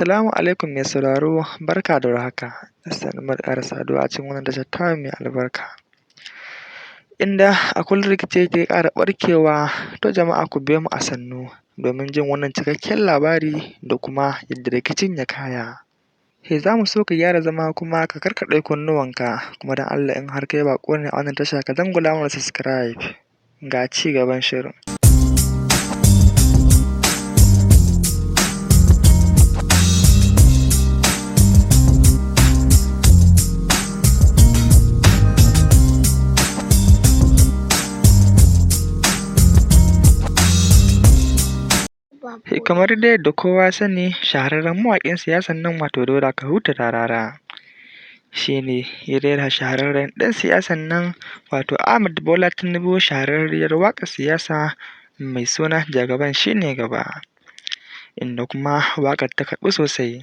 Assalamu alaikum mai sauraro, barka da warhaka, sannunmu da ƙara saduwa a cikin wannan tashar tamu mai albarka. Inda a kullum rikici yake ƙara ɓarkewa, to jama'a ku biyo mu a sannu domin jin wannan cikakken labari da kuma yadda rikicin ya kaya. Za mu so ka gyara zama kuma ka karkaɗe kunnuwanka, kuma don Allah in har kai baƙo ne a wannan tasha ka dangwala mana subscribe ga ci gaban shirin. Kamar dai yadda kowa ya sani, shahararren mawaƙin siyasan nan wato Dauda Kahutu Rarara shi ne ya rera shahararren ɗan siyasan nan wato Ahmad Bola Tinubu shahararriyar waƙar siyasa mai suna Jagaban shi ne gaba, inda kuma waƙar ta karɓu sosai,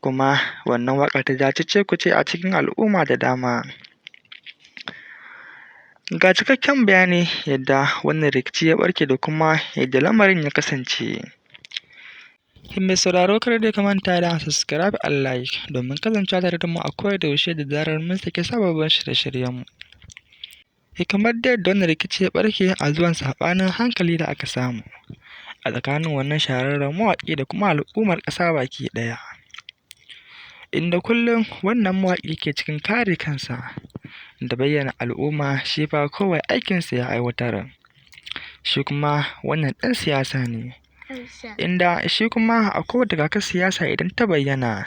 kuma wannan waƙar ta ja cece-kuce a cikin al'umma da dama. Ga cikakken bayani yadda wannan rikici ya ɓarke da kuma yadda lamarin ya kasance. Mai sauraro kar dai ka manta da subscribe and like domin kasancewa tare da mu a koda yaushe da zarar mun saki sababbin shirye-shiryenmu. Kamar dai yadda wannan rikici ya ɓarke a zuwan saɓanin hankali da aka samu a tsakanin wannan shahararren mawaƙi da kuma al'ummar ƙasa baki ɗaya, inda kullum wannan mawaƙi ke cikin kare kansa da bayyana al'umma shi fa kawai aikinsa ya aiwatar, shi kuma wannan ɗan siyasa ne, inda shi kuma a kowace kakar siyasa idan ta bayyana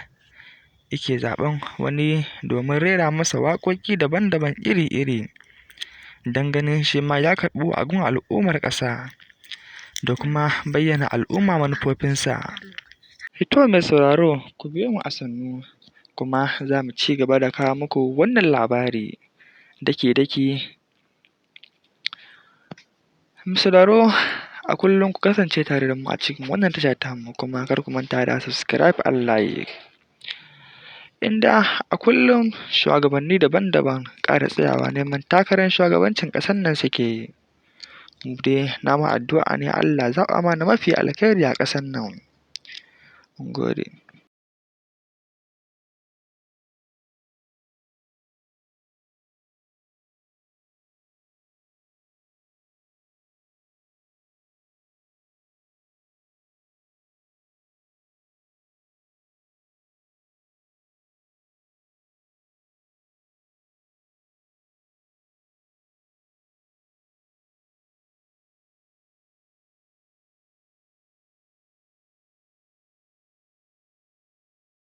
yake zaɓen wani domin rera masa waƙoƙi daban-daban iri-iri don ganin shi ma ya karɓu a gun al'ummar ƙasa da kuma bayyana al'umma manufofinsa. To mai sauraro ku biyo mu a sannu kuma za mu ci gaba da kawo muku wannan labari daki-daki. Mai sauraro a kullum ku kasance tare da mu a cikin wannan tasha tamu, kuma kar ku manta da subscribe and like. Inda a kullum shuwagabanni daban-daban ƙara tsayawa neman takarar shugabancin ƙasar nan suke yi. Mu dai namu addu'a ne Allah ya zaɓa mana mafi alkhairi a ƙasar nan. Mun gode.